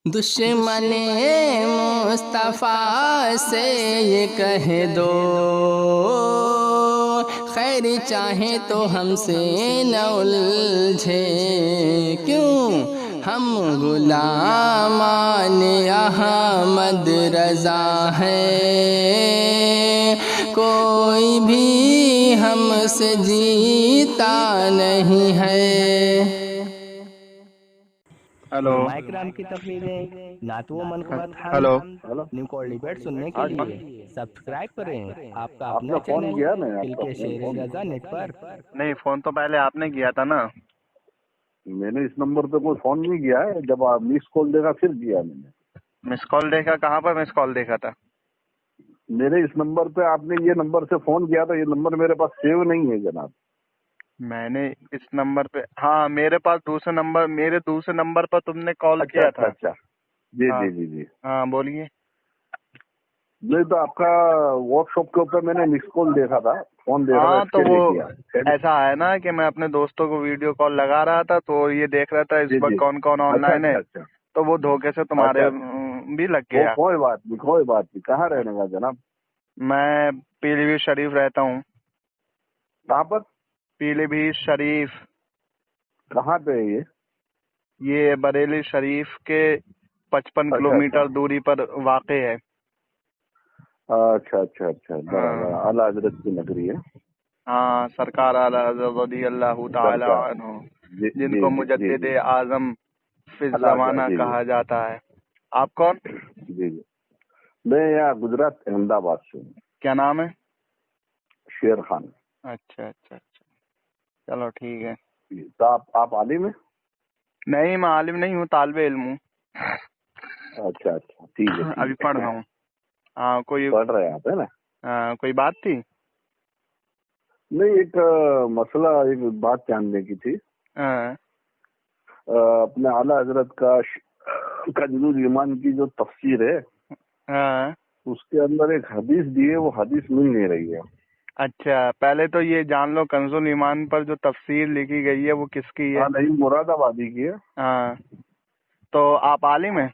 دشمن مصطفیٰ سے یہ کہہ دو، خیر چاہیں تو ہم سے نہ الجھے، کیوں ہم غلامان احمد رضا ہیں، کوئی بھی ہم سے جیتا نہیں ہے۔ ہلو علماء کرام کی تقریریں، نعت و منقبت ہلو حمد، نیکو ڈیبیٹ سننے کے لیے سبسکرائب کریں آپ کا آپ اپنا نے فون چینل کیا نا؟ آپ دل کا کے فون شیر رضا نیٹ پر۔ نہیں، فون تو پہلے آپ نے کیا تھا نا۔ میں نے اس نمبر پہ کوئی فون نہیں کیا ہے، جب آپ مس کال دیکھا پھر کیا میں نے۔ مس کال دیکھا؟ کہاں پر مس کال دیکھا تھا؟ میرے اس نمبر پہ آپ نے یہ نمبر سے فون کیا تھا، یہ نمبر میرے پاس سیو نہیں ہے جناب۔ میں نے اس نمبر پہ، ہاں میرے پاس دوسرے نمبر پر تم نے کال کیا تھا۔ اچھا جی ہاں جی جی جی ہاں بولیے۔ نہیں تو آپ کا واٹس ایپ کے اوپر میں نے مس کال دیکھا تھا، فون دیکھا تھا، ہاں اس تو کے وہ لیے کیا۔ ایسا ہے نا کہ میں اپنے دوستوں کو ویڈیو کال لگا رہا تھا تو یہ دیکھ رہا تھا اس جی وقت جی کون کون آن اچھا لائن ہے، اچھا اچھا تو وہ دھوکے سے تمہارے اچھا بھی لگ وہ گیا۔ کوئی بات نہیں، کہاں رہنے کا جناب؟ میں پیلی بھیت شریف رہتا ہوں۔ کہاں پر؟ پیلی بھیت شریف، کہاں پہ ہے یہ؟ یہ بریلی شریف کے 55 اچھا کلومیٹر دوری پر واقع ہے۔ اچھا اچھا اچھا، ہاں برابر، اعلیٰ حضرت کی نگری ہے۔ ہاں، سرکار اعلی حضرت رضی اللہ تعالی سرکار، عنہ، جی جن جی کو جی جی مجدد جی اعظم فی اللہ الزمانہ جی جی کہا جاتا ہے۔ آپ کون؟ جی جی میں یہاں گجرات احمد آباد سے ہوں، کیا نام ہے؟ شیر خان۔ اچھا اچھا اچھا، چلو ٹھیک ہے۔ تو آپ عالم ہیں؟ نہیں، میں عالم نہیں ہوں، طالب علم ہوں، اچھا اچھا، ٹھیک ہے ابھی ٹھیک پڑھ ہے، رہا ہوں۔ ہاں پڑھ رہے ہیں آپ، ہے نا؟ کوئی بات تھی؟ نہیں، ایک مسئلہ، ایک بات جاننے کی تھی۔ ہاں اپنے اعلیٰ حضرت کا کنز ایمان کی جو تفسیر ہے، ہاں، اس کے اندر ایک حدیث دی ہے، وہ حدیث مل نہیں رہی ہے۔ اچھا پہلے تو یہ جان لو کنز ایمان پر جو تفسیر لکھی گئی ہے وہ کس کی ہے؟ ہاں نہیں، مراد آبادی کی ہے۔ ہاں، تو آپ عالم ہیں؟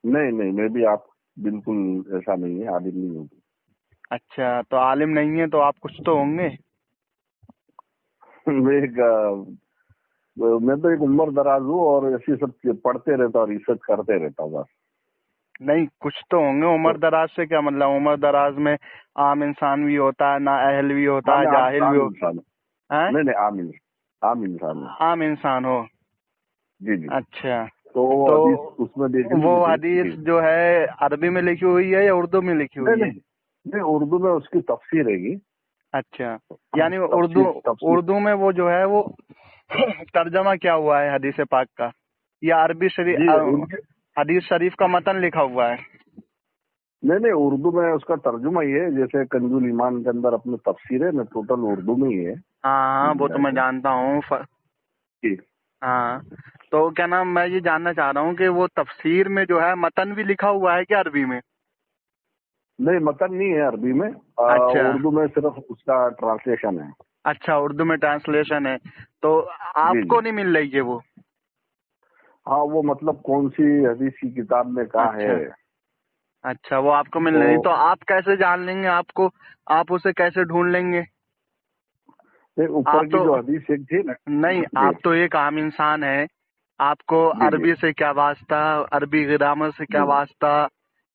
نہیں، میں بھی آپ بالکل ایسا نہیں ہے، عالم نہیں ہوں۔ اچھا، تو عالم نہیں ہے تو آپ کچھ تو ہوں گے؟ میں تو ایک عمر دراز ہوں اور ایسی سب پڑھتے رہتا ہوں، ریسرچ کرتے رہتا ہوں بس۔ نہیں کچھ تو ہوں گے۔ عمر دراز سے کیا مطلب؟ عمر دراز میں عام انسان بھی ہوتا ہے، نا اہل بھی ہوتا ہاں ہے، میں جاہل عام بھی انسان ہوں۔ ہیں؟ نہیں، عام انسان ہوں۔ عام انسان ہو؟ جی جی، اچھا، تو وہ تو حدیث اس میں دیکھی وہ تھی حدیث جی۔ جو ہے عربی میں لکھی ہوئی ہے یا اردو میں لکھی نہیں ہوئی ہے؟ نہیں نہیں، اردو میں اس کی تفسیر ہے گی۔ اچھا، یعنی تفسیر اردو میں وہ جو ہے وہ ترجمہ کیا ہوا ہے حدیث پاک کا، یا عربی شریف جی حدیث شریف کا متن لکھا ہوا ہے؟ نہیں، اردو میں اس کا ترجمہ ہی ہے، جیسے کنز ایمان کے اندر اپنی تفسیر ہے نا، ٹوٹل اردو میں ہی ہے۔ ہاں وہ تو میں جانتا ہوں۔ جی ہاں تو کیا نام، میں یہ جاننا چاہ رہا ہوں کہ وہ تفسیر میں جو ہے متن بھی لکھا ہوا ہے کیا عربی میں؟ نہیں، متن نہیں ہے عربی میں، اچھا اردو میں صرف اس کا ٹرانسلیشن ہے۔ اچھا، اردو میں ٹرانسلیشن ہے، تو آپ جی کو جی، نہیں مل رہی ہے وہ؟ ہاں وہ مطلب کون سی حدیث کی کتاب میں کہاں اچھا ہے؟ اچھا، وہ آپ کو مل نہیں، تو آپ کیسے جان لیں گے؟ آپ اسے کیسے ڈھونڈ لیں گے؟ اوپر آپ کی تو جو حدیث ایک تھی نا، نہیں، جی آپ تو ایک عام انسان ہے، آپ کو جی جی عربی سے کیا واسطہ، عربی گرامر سے کیا جی واسطہ؟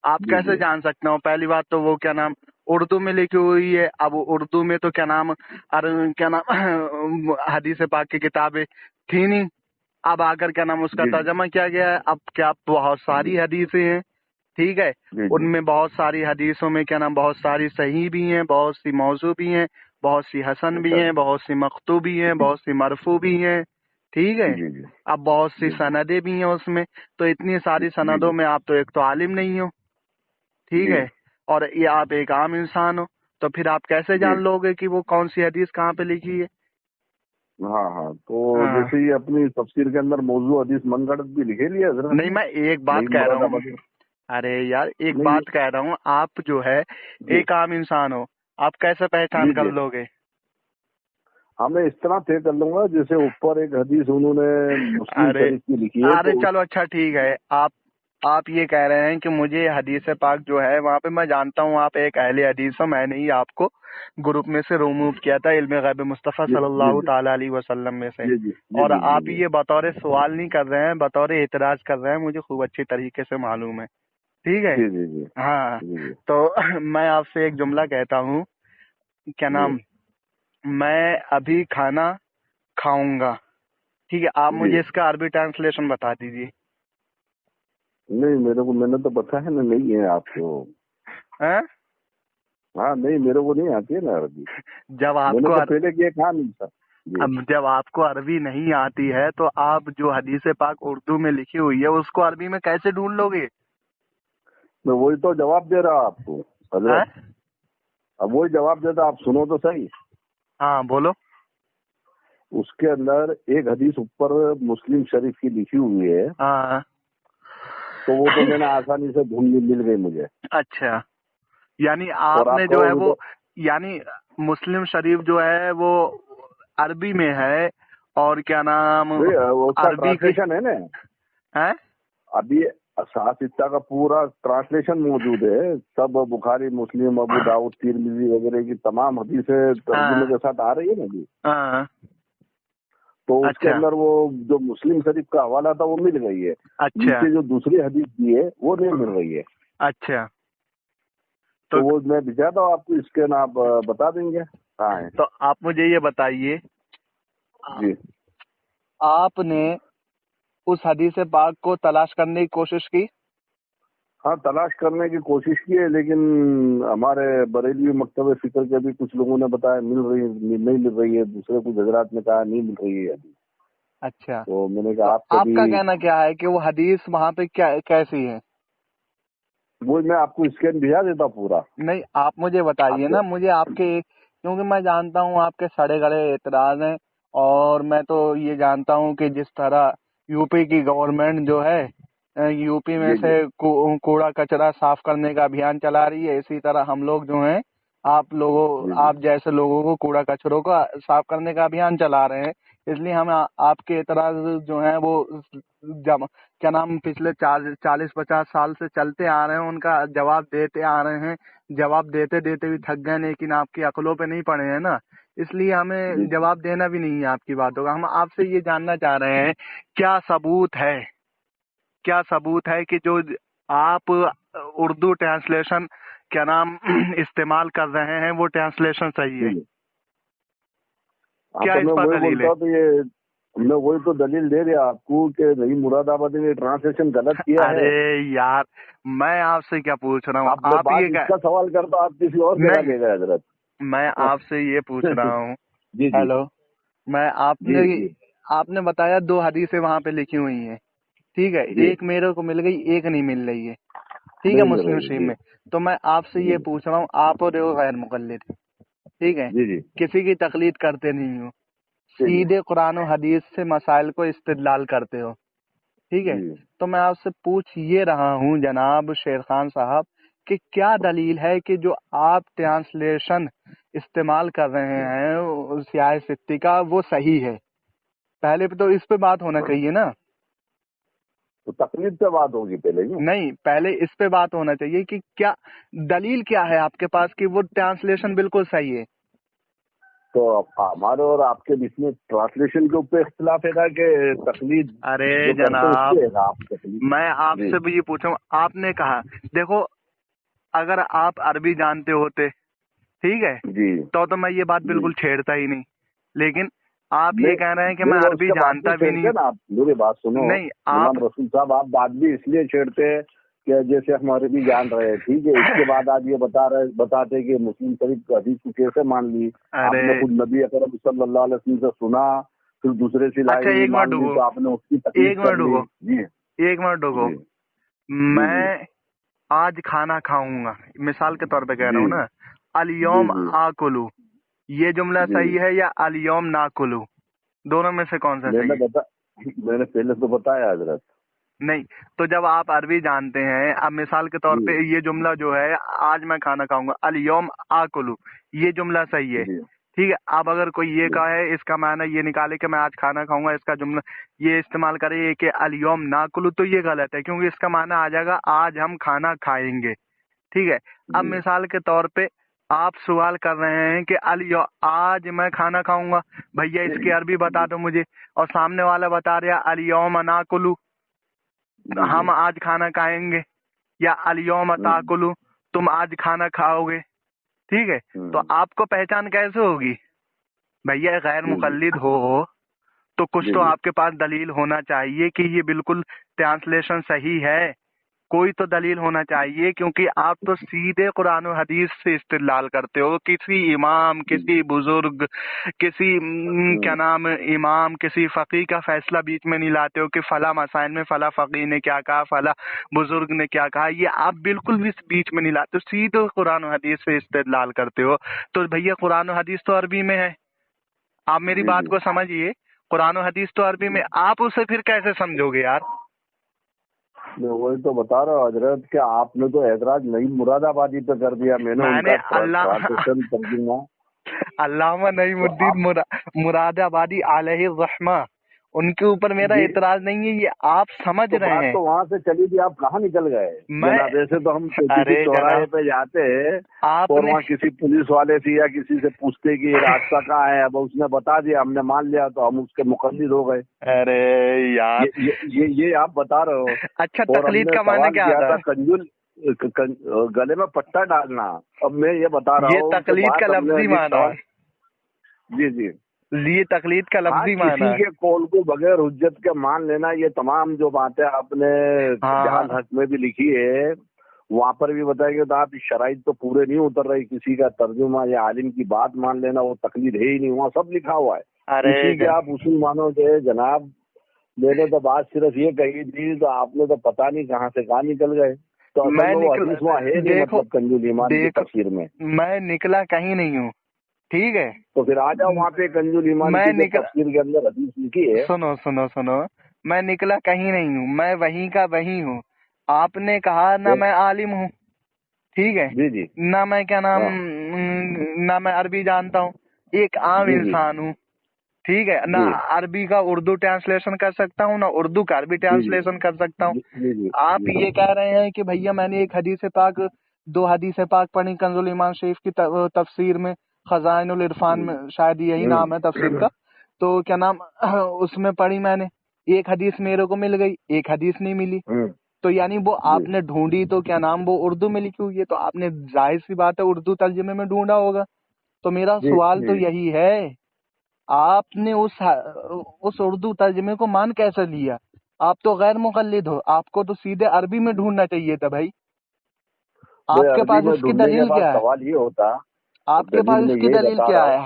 آپ جی کیسے جی جان سکتے ہو؟ پہلی بات تو وہ کیا نام اردو میں لکھی ہوئی ہے، اب اردو میں تو کیا نام حدیث پاک کی کتابیں تھی نہیں، اب آ کر کیا نام اس کا جی ترجمہ کیا گیا ہے۔ اب کیا بہت ساری حدیثیں ہیں، ٹھیک ہے، جی ان میں بہت ساری حدیثوں میں کیا نام بہت ساری صحیح بھی ہیں، بہت سی موضوع بھی ہیں، بہت سی حسن بھی اچھا ہیں، بہت سی مقطوع بھی ہیں، بہت سی مرفوع بھی ہیں، ٹھیک ہے، جی جی اب بہت سی جی سندیں بھی ہیں اس میں، تو اتنی ساری جی سندوں میں آپ تو ایک تو عالم نہیں ہو، ٹھیک جی ہے، اور یہ آپ ایک عام انسان ہو، تو پھر آپ کیسے جی، جان لو گے کہ وہ کون سی حدیث کہاں پہ لکھی ہے؟ ہاں تو ہاں، جیسے یہ اپنی تفسیر کے اندر موضوع حدیث من گھڑت بھی لکھے لیا حضرت نہیں نے، میں ایک بات نہیں کہہ رہا مراد ہوں، آبادی ارے یار ایک نہیں بات کہہ رہا ہوں، آپ جو ہے جی ایک عام انسان ہو، آپ کیسے پہچان جی کر جی، لو گے؟ ہاں میں اس طرح طے کر لوں گا، جیسے اوپر ایک حدیث انہوں نے مسلم ارے شریف کی لکھی ہے ارے تو چلو اچھا ٹھیک ہے، آپ آپ یہ کہہ رہے ہیں کہ مجھے حدیث پاک جو ہے وہاں پہ میں جانتا ہوں آپ ایک اہل حدیث ہو، میں نے ہی آپ کو گروپ میں سے ریموو کیا تھا علم غیب مصطفیٰ جی صلی جی اللہ تعالی علیہ وسلم میں سے، جی جی جی اور جی جی آپ یہ بطور سوال نہیں کر رہے ہیں، بطور اعتراض کر رہے ہیں، مجھے خوب اچھی طریقے سے معلوم ہے، ٹھیک ہے؟ جی جی جی ہاں، جی جی تو میں آپ سے ایک جملہ کہتا ہوں، کیا جی نام، میں ابھی کھانا کھاؤں گا، ٹھیک ہے؟ آپ جی مجھے اس کا عربی ٹرانسلیشن بتا دیجیے۔ نہیں میرے کو، میں نے تو بتایا نا، نہیں ہے آپ کو۔ ہاں؟ ہاں نہیں، میرے کو نہیں آتی ہے نا عربی، جب آپ میں نے کو تو پہلے کیا کہا نہیں تھا جی۔ اب جب آپ کو عربی نہیں آتی ہے تو آپ جو حدیث پاک اردو میں لکھی ہوئی ہے اس کو عربی میں کیسے ڈھونڈ لو گے؟ میں وہی تو جواب دے رہا ہوں آپ کو ہاں؟ حضرت، اب وہی جواب دیتا، آپ سنو تو صحیح۔ ہاں بولو۔ اس کے اندر ایک حدیث اوپر مسلم شریف کی لکھی ہوئی ہے، ہاں تو وہ تو میں نے آسانی سے ڈھونڈ مل گئی مجھے۔ اچھا، یعنی اور آپ نے جو کو ہے وہ، یعنی مسلم شریف جو ہے وہ عربی میں ہے، اور کیا نام، اس کا عربی کی ٹرانسلیشن ہے نا، ہے؟ ابھی ساتھ کا پورا ٹرانسلیشن موجود ہے، سب بخاری مسلم ابو داؤد ترمذی وغیرہ کی تمام حدیثیں ترجمے کے ساتھ آ رہی ہے نا جی۔ ہاں، تو اس کے اچھا اندر وہ جو مسلم شریف کا حوالہ تھا وہ مل گئی ہے، اچھا نیچے جو دوسری حدیث دی ہے وہ نہیں مل رہی ہے، اچھا، تو وہ میں بھیجاتا ہوں آپ کو، اس کے نام بتا دیں گے کہاں ہے تو آپ مجھے یہ بتائیے، جی۔ آپ نے اس حدیث پاک کو تلاش کرنے کی کوشش کی؟ ہاں تلاش کرنے کی کوشش کی ہے، لیکن ہمارے بریلوی مکتب فکر کے بھی کچھ لوگوں نے بتایا نہیں مل رہی ہے، دوسرے کچھ حضرات نے کہا نہیں مل رہی ہے ابھی، اچھا، تو میں نے تو کہا آپ سے آپ بھی کا کہنا کیا ہے کہ وہ حدیث وہاں پہ کیسی ہے؟ وہ میں آپ کو اسکین بھیجا دیتا ہوں پورا نہیں، آپ مجھے بتائیے نا، مجھے آپ کے، کیونکہ میں جانتا ہوں آپ کے سڑے گڑے اعتراض ہیں، اور میں تو یہ جانتا ہوں کہ جس طرح یو پی کی گورنمنٹ جو ہے یو پی میں جی جی سے کوڑا کچرا صاف کرنے کا ابھیان چلا رہی ہے، اسی طرح ہم لوگ جو ہیں جی جی آپ جیسے لوگوں کو کوڑا کچروں کا صاف کرنے کا ابھیان چلا رہے ہیں، اس لیے ہم آپ کے اعتراض جو ہیں وہ کیا نام پچھلے 40-50 سال سے چلتے آ رہے ہیں، ان کا جواب دیتے آ رہے ہیں، جواب دیتے دیتے بھی تھک گئے، لیکن آپ کی عقلوں پہ نہیں پڑے ہیں نا، اس لیے ہمیں جی جی۔ جواب دینا بھی نہیں ہے آپ کی باتوں کا۔ ہم آپ سے یہ جاننا چاہ رہے ہیں، کیا ثبوت ہے کہ جو آپ اردو ٹرانسلیشن کیا نام استعمال کر رہے ہیں وہ ٹرانسلیشن صحیح ہے؟ جی ہاں، کیا تو اس میں پر وہی دلیل بولتا ہے؟ ہوں، تو یہ میں وہی تو دلیل دے دیا آپ کو کہ نہیں، مراد آبادی نے ٹرانسلیشن غلط کیا ہے۔ ارے یار، میں آپ سے کیا پوچھ رہا ہوں، اب میں آپ بات یہ اس کا سوال کرتا، آپ کسی اور سے نہیں، لگے گا حضرت۔ میں آپ سے یہ پوچھ رہا ہوں، جی جی ہیلو، میں جی جی آپ نے بتایا 2 حدیثیں وہاں پہ لکھی ہوئی ہیں، ٹھیک ہے، جی ایک میرے کو مل گئی، ایک نہیں مل رہی ہے، ٹھیک ہے، نہیں مل مسلم رہی ہے شریف جی میں، تو میں آپ سے جی یہ پوچھ رہا ہوں، آپ اور غیر مقلد، ٹھیک ہے، جی جی کسی کی تقلید کرتے نہیں ہو، جی جی سیدھے قرآن و حدیث سے مسائل کو استدلال کرتے ہو، ٹھیک ہے، جی۔ تو میں آپ سے پوچھ یہ رہا ہوں جناب شیر خان صاحب کہ کیا دلیل ہے کہ جو آپ ٹرانسلیشن استعمال کر رہے ہیں سیاہ ستی کا وہ صحیح ہے؟ پہلے تو اس پہ بات ہونا چاہیے نا، تو تقلید سے بات ہوگی پہلے ہی۔ نہیں، پہلے اس پہ بات ہونا چاہیے کہ کیا دلیل کیا ہے آپ کے پاس کہ وہ ٹرانسلیشن بالکل صحیح ہے؟ تو ہمارے اور آپ کے بیچ میں ٹرانسلیشن کے اوپر اختلاف ہے کہ تقلید ارے جو کرتے ہیں اس جناب، پہ ہے گا آپ تقلید؟ میں آپ جی سے بھی یہ پوچھوں، آپ نے کہا دیکھو اگر آپ عربی جانتے ہوتے، ٹھیک ہے، جی تو میں یہ بات جی۔ بالکل چھیڑتا ہی نہیں، لیکن آپ یہ نہیں کہہ رہے ہیں کہ نہیں، میں وہ اس عربی کے بعد بھی جانتا بھی نہیں چھیڑتے نا آپ، میری بات سنو نہیں آپ، غلام رسول صاحب، آپ بات بھی اس لیے چھیڑتے ہیں کہ جیسے ہم عربی جان رہے ہیں، ٹھیک ہے، اس کے بعد آپ یہ بتاتے کہ مسلم شریف کی حدیث کو کیسے مان لی، آپ ارے نے خود نبی اکرم صلی اللہ علیہ وسلم سے سنا، پھر دوسرے سے لائی اچھا ہوئی ایک منٹ مان لی، رکو، تو آپ نے اس کی تکلیف ایک کر منٹ لی۔ رکو، جی ایک منٹ رکو، جی جی جی میں آج کھانا کھاؤں گا، مثال کے طور پہ کہہ رہا ہوں جی نا، جی الیوم جی آکلو، یہ جملہ جی۔ صحیح ہے یا الیوم ناکلو، دونوں میں سے کون سا میں صحیح ہے؟ میں نے پہلے تو بتایا حضرت۔ نہیں، تو جب آپ عربی جانتے ہیں، اب مثال کے طور جی پہ یہ جملہ جو ہے، آج میں کھانا کھاؤں گا، الیوم آکلو، یہ جملہ صحیح ہے، جی ٹھیک ہے. اب اگر کوئی یہ کہے اس کا معنی یہ نکالے کہ میں آج کھانا کھاؤں گا، اس کا جملہ یہ استعمال کرے کہ الیوم ناکلو، تو یہ غلط ہے، کیونکہ اس کا معنی آ جائے گا آج ہم کھانا کھائیں گے. ٹھیک ہے. اب مثال کے طور پہ آپ سوال کر رہے ہیں کہ آج میں کھانا کھاؤں گا، بھیا اس کی عربی بتا دو مجھے، اور سامنے والا بتا رہا الیوم ناکلو، ہم آج کھانا کھائیں گے، یا الیوم تاکلو، تم آج کھانا کھاؤ گے. ٹھیک ہے. تو آپ کو پہچان کیسے ہوگی؟ بھیا غیر مقلد ہو تو کچھ تو آپ کے پاس دلیل ہونا چاہیے کہ یہ بالکل ٹرانسلیشن صحیح ہے، کوئی تو دلیل ہونا چاہیے، کیونکہ آپ تو سیدھے قرآن و حدیث سے استدلال کرتے ہو. کسی امام، کسی بزرگ، کسی کیا نام امام، کسی فقیہ کا فیصلہ بیچ میں نہیں لاتے ہو کہ فلاں مسائل میں فلاں فقیہ نے کیا کہا، فلاں بزرگ نے کیا کہا. یہ آپ بالکل بھی بیچ میں نہیں لاتے، سیدھے قرآن و حدیث سے استدلال کرتے ہو. تو بھیا قرآن و حدیث تو عربی میں ہے، آپ میری بات کو سمجھیے. قرآن و حدیث تو عربی میں، آپ اسے پھر کیسے سمجھو گے یار؟ میں وہی تو بتا رہا ہوں حضرت کہ آپ نے تو اعتراض نئی مراد آبادی پہ کر دیا. میں نے ان کا ٹرانسلیشن ترجمہ علامہ نعیم الدین مراد آبادی علیہ الرحمہ، ان کے اوپر میرا اعتراض نہیں ہے، یہ آپ سمجھ رہے ہیں. تو وہاں سے چلی تھی، آپ کہاں نکل گئے؟ جناب ایسے تو ہم کسی چوراہے پہ جاتے ہیں اور وہاں کسی پولیس والے سے یا کسی سے پوچھتے کہ یہ راستہ کہاں ہے، اب اس نے بتا دیا، ہم نے مان لیا تو ہم اس کے مقلد ہو گئے. ارے یار یہ آپ بتا رہے ہو. اچھا تقلید کا معنی کیا تھا؟ کنجول گلے میں پٹا ڈالنا. اب میں یہ بتا رہا ہوں یہ تقلید کا لفظی معنی ہے. جی یہ تقلید کا لفظی معنی کسی کے قول کو بغیر حجت کے مان لینا، یہ تمام جو باتیں آپ نے جہان حق میں بھی لکھی ہے وہاں پر بھی بتایا گیا. تو آپ شرائط تو پورے نہیں اتر رہی، کسی کا ترجمہ یا عالم کی بات مان لینا وہ تقلید ہے ہی نہیں، وہاں سب لکھا ہوا ہے. اسی کے آپ اصول مانو گے. جناب میں نے تو بات صرف یہ کہی تھی، تو آپ نے تو پتہ نہیں کہاں سے کہاں نکل گئے. تو حدیث وہاں ہے نہیں، مطلب کنزول ایمان کی تفسیر میں نکلا کہیں نہیں ہوں. ٹھیک ہے. تو پھر آ جاؤ وہاں پہ کنزول ایمان کی تفسیر کے اندر حدیث لکھی ہے. سنو میں نکلا کہیں نہیں ہوں، میں وہیں کا وہیں ہوں. آپ نے کہا نہ میں عالم ہوں، ٹھیک ہے، جی نہ میں کیا نام نہ میں عربی جانتا ہوں، ایک عام انسان ہوں. ٹھیک ہے. نہ عربی کا اردو ٹرانسلیشن کر سکتا ہوں، نہ اردو کا عربی ٹرانسلیشن کر سکتا ہوں. آپ یہ کہہ رہے ہیں کہ بھیا میں نے ایک حدیث پاک، 2 حدیث پاک پڑھی کنز ایمان شریف کی تفسیر میں، خزائن العرفان میں، شاید یہی نام ہے تفسیر کا. تو کیا نام اس میں پڑھی میں نے، ایک حدیث میرے کو مل گئی، ایک حدیث نہیں ملی. تو یعنی وہ آپ نے ڈھونڈی تو کیا نام وہ اردو میں لکھی ہوئی ہے، تو آپ نے ظاہر سی بات ہے اردو ترجمے میں ڈھونڈا ہوگا. تو میرا سوال تو یہی ہے، آپ نے اس اردو ترجمے کو مان کیسے لیا؟ آپ تو غیر مقلد ہو، آپ کو تو سیدھے عربی میں ڈھونڈنا چاہیے تھا بھائی. آپ کے پاس اس کی دلیل کیا ہے؟ سوال یہ ہوتا، آپ کے پاس اس کی دلیل کیا ہے؟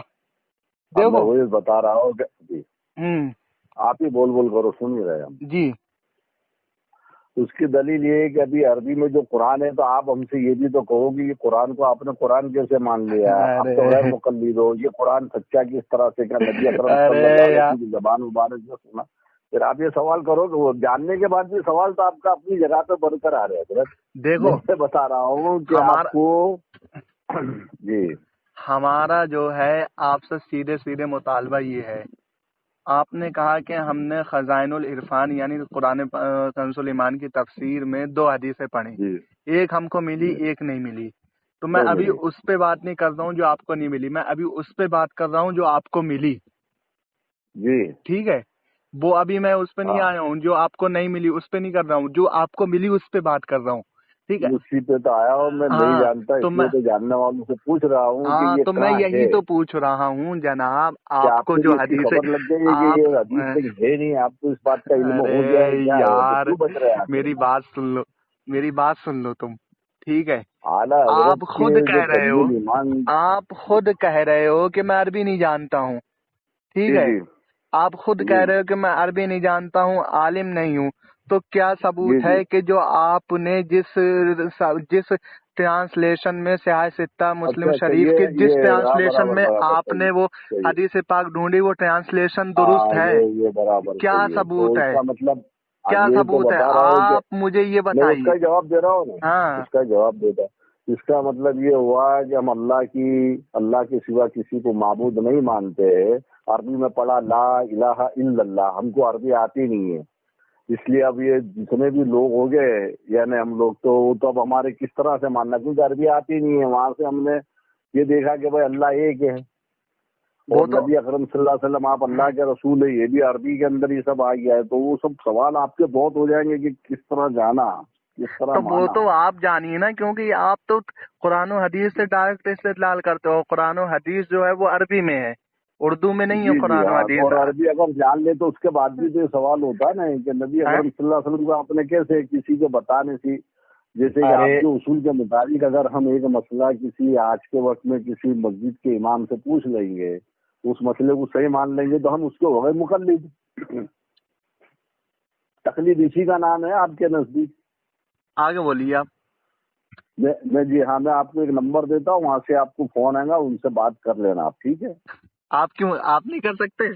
دیکھو وہی بتا رہا ہوں، آپ ہی بول کرو، سن ہی رہے ہم. جی اس کی دلیل یہ ہے کہ ابھی عربی میں جو قرآن ہے، تو آپ ہم سے یہ بھی تو کہو گی کہ قرآن کو آپ نے قرآن کیسے مان لیا؟ آپ تو غیر مقلد ہو. یہ قرآن سچا کس طرح سے کا نبی اکرم صلی اللہ علیہ وسلم کی زبان مبارک سے سنا؟ پھر آپ یہ سوال کرو کہ وہ جاننے کے بعد بھی سوال تو آپ کا اپنی جگہ پہ برقرار آ رہے ہیں. دیکھو میں بتا رہا ہوں کہ آپ کو جی ہمارا جو ہے آپ سے سیدھے مطالبہ یہ ہے، آپ نے کہا کہ ہم نے خزائن العرفان یعنی قرآن کنز ایمان کی تفسیر میں 2 حدیثیں پڑھی، ایک ہم کو ملی، ایک نہیں ملی. تو میں ابھی اس پہ بات نہیں کر رہا ہوں جو آپ کو نہیں ملی، میں ابھی اس پہ بات کر رہا ہوں جو آپ کو ملی. جی ٹھیک ہے. وہ ابھی میں اس پہ نہیں آیا ہوں، جو آپ کو نہیں ملی اس پہ نہیں کر رہا ہوں، جو آپ کو ملی اس پہ بات کر رہا ہوں. ٹھیک ہے. اسی پہ تو آیا ہوں میں، نہیں جانتا اس لیے تو جاننے والوں سے پوچھ رہا ہوں کہ یہ تو میں یہی تو پوچھ رہا ہوں جناب. آپ کو جو حدیث خبر لگ گئی ہے کہ یہ حدیث ہے نہیں، آپ کو اس بات کا علم ہو گیا ہے یار، میری بات سن لو تم. ٹھیک ہے. آپ خود کہہ رہے ہو کہ میں عربی نہیں جانتا ہوں. ٹھیک ہے. آپ خود کہہ رہے ہو کہ میں عربی نہیں جانتا ہوں، عالم نہیں ہوں. تو کیا ثبوت ہے کہ جو آپ نے جس ٹرانسلیشن میں سیاہ ستہ مسلم شریف کی جس ٹرانسلیشن میں آپ نے وہ حدیث پاک ڈھونڈی وہ ٹرانسلیشن درست ہے؟ کیا ثبوت ہے؟ کیا ثبوت ہے؟ آپ مجھے یہ بتائیے. اس کا جواب دے رہا ہوں نا، اس کا جواب دے رہا. اس کا مطلب یہ ہوا کہ ہم اللہ کے سوا کسی کو معبود نہیں مانتے ہیں. عربی میں پڑھا لا الہ الا اللہ، ہم کو عربی آتی نہیں ہے، اس لیے اب یہ جتنے بھی لوگ ہو گئے یعنی ہم لوگ تو اب ہمارے کس طرح سے ماننا، کیونکہ عربی آتی نہیں ہے. وہاں سے ہم نے یہ دیکھا کہ بھائی اللہ ایک ہے، اور نبی اکرم صلی اللہ علیہ وسلم آپ اللہ کے رسول ہے، یہ بھی عربی کے اندر یہ سب آ گیا ہے. تو وہ سب سوال آپ کے بہت ہو جائیں گے کہ کس طرح جانا، کس طرح تو وہ مانا. تو آپ جانیے نا، کیونکہ آپ تو قرآن و حدیث سے ڈائریکٹ استدلال کرتے ہو. قرآن و حدیث جو ہے وہ عربی میں ہے، اردو میں نہیں ہے جی قرآن و ہاں. حدیث. اور عربی اگر جان لے تو اس کے بعد بھی تو یہ سوال ہوتا ہے نا کہ نبی اکرم صلی اللہ علیہ وسلم کو آپ نے کیسے کسی کو بتانے سی، جیسے کہ آپ کے اصول کے مطابق اگر ہم ایک مسئلہ کسی آج کے وقت میں کسی مسجد کے امام سے پوچھ لیں گے، اس مسئلے کو صحیح مان لیں گے تو ہم اس کو ہو گئے مقلد. تقلید اسی کا نام ہے آپ کے نزدیک. آگے بولیے آپ. میں جی ہاں، میں آپ کو ایک نمبر دیتا ہوں، وہاں سے آپ کو فون آئے گا، ان سے بات کر لینا آپ، ٹھیک ہے؟ آپ کیوں آپ نہیں کر سکتے؟